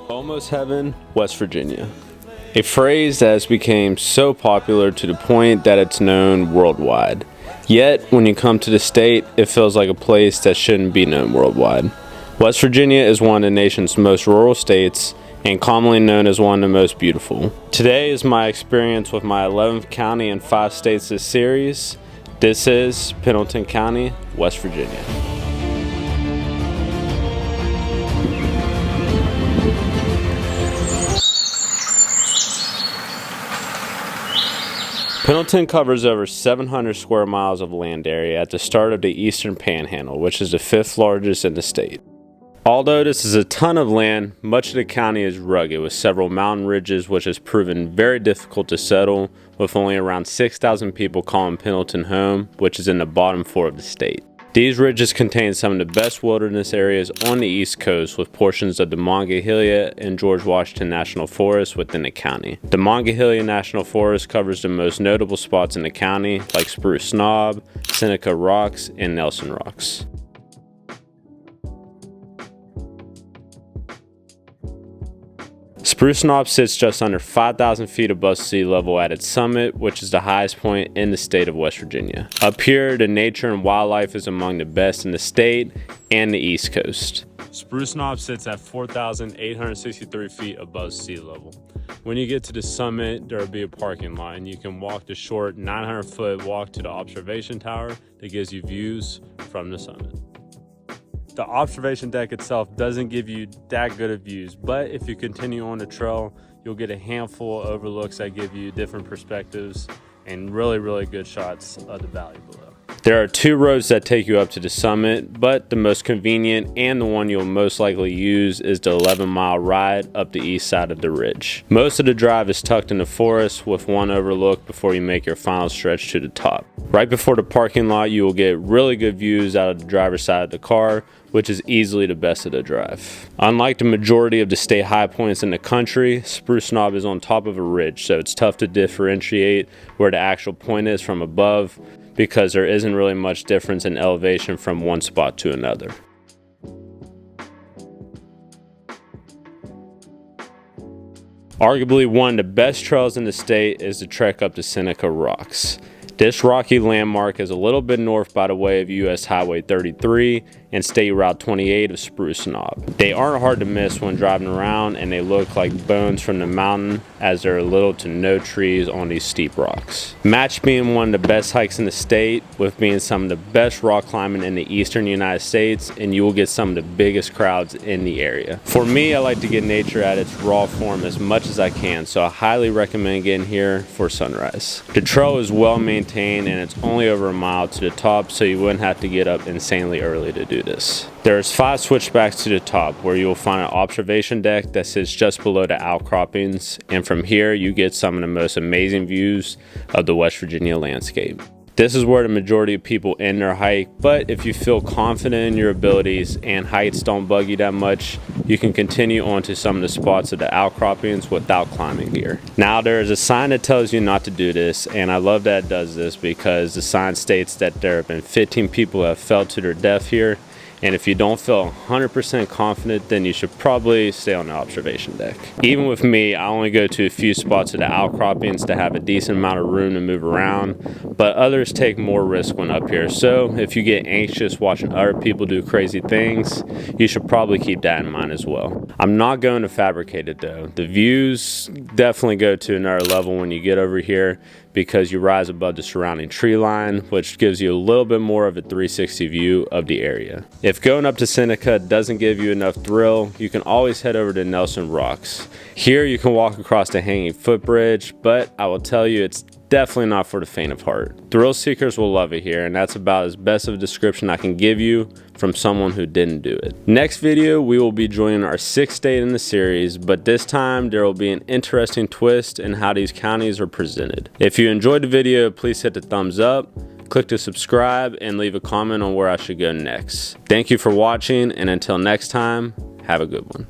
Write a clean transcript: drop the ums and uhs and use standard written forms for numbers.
Almost heaven, West Virginia. A phrase that has become so popular to the point that it's known worldwide. Yet, when you come to the state, it feels like a place that shouldn't be known worldwide. West Virginia is one of the nation's most rural states and commonly known as one of the most beautiful. Today is my experience with my 11th county and 5 states this series. This is Pendleton County, West Virginia. Pendleton covers over 700 square miles of land area at the start of the Eastern Panhandle, which is the 5th largest in the state. Although this is a ton of land, much of the county is rugged with several mountain ridges, which has proven very difficult to settle, with only around 6,000 people calling Pendleton home, which is in the bottom 4 of the state. These ridges contain some of the best wilderness areas on the East Coast, with portions of the Monongahela and George Washington National Forest within the county. The Monongahela National Forest covers the most notable spots in the county, like Spruce Knob, Seneca Rocks, and Nelson Rocks. Spruce Knob sits just under 5,000 feet above sea level at its summit, which is the highest point in the state of West Virginia. Up here, the nature and wildlife is among the best in the state and the East Coast. Spruce Knob sits at 4,863 feet above sea level. When you get to the summit, there will be a parking lot, and you can walk the short 900-foot walk to the observation tower that gives you views from the summit. The observation deck itself doesn't give you that good of views, but if you continue on the trail, you'll get a handful of overlooks that give you different perspectives and really good shots of the valley below. There are 2 roads that take you up to the summit, but the most convenient and the one you'll most likely use is the 11-mile ride up the east side of the ridge. Most of the drive is tucked in the forest with one overlook before you make your final stretch to the top. Right before the parking lot, you will get really good views out of the driver's side of the car, which is easily the best of the drive. Unlike the majority of the state high points in the country, Spruce Knob is on top of a ridge, so it's tough to differentiate where the actual point is from above because there isn't really much difference in elevation from one spot to another. Arguably one of the best trails in the state is the trek up to Seneca Rocks. This rocky landmark is a little bit north by the way of US Highway 33 and State Route 28 of Spruce Knob. They aren't hard to miss when driving around, and they look like bones from the mountain as there are little to no trees on these steep rocks. Matched being one of the best hikes in the state with being some of the best rock climbing in the eastern United States, and you will get some of the biggest crowds in the area. For me, I like to get nature at its raw form as much as I can, so I highly recommend getting here for sunrise. The trail is well maintained and it's only over a mile to the top, so you wouldn't have to get up insanely early to do this. There's 5 switchbacks to the top where you will find an observation deck that sits just below the outcroppings, and from here you get some of the most amazing views of the West Virginia landscape. This is where the majority of people end their hike, but if you feel confident in your abilities and heights don't bug you that much, you can continue on to some of the spots of the outcroppings without climbing gear. Now there is a sign that tells you not to do this, and I love that it does this because the sign states that there have been 15 people who have fell to their death here, and if you don't feel 100% confident, then you should probably stay on the observation deck. Even with me, I only go to a few spots of the outcroppings to have a decent amount of room to move around, but others take more risk when up here. So if you get anxious watching other people do crazy things, you should probably keep that in mind as well. I'm not going to fabricate it though. The views definitely go to another level when you get over here, because you rise above the surrounding tree line, which gives you a little bit more of a 360 view of the area. If going up to Seneca doesn't give you enough thrill, you can always head over to Nelson Rocks. Here you can walk across the hanging footbridge, but I will tell you it's definitely not for the faint of heart. Thrill seekers will love it here, and that's about as best of a description I can give you from someone who didn't do it. Next video, we will be joining our 6th state in the series, but this time there will be an interesting twist in how these counties are presented. If you enjoyed the video, please hit the thumbs up, click to subscribe, and leave a comment on where I should go next. Thank you for watching, and until next time, have a good one.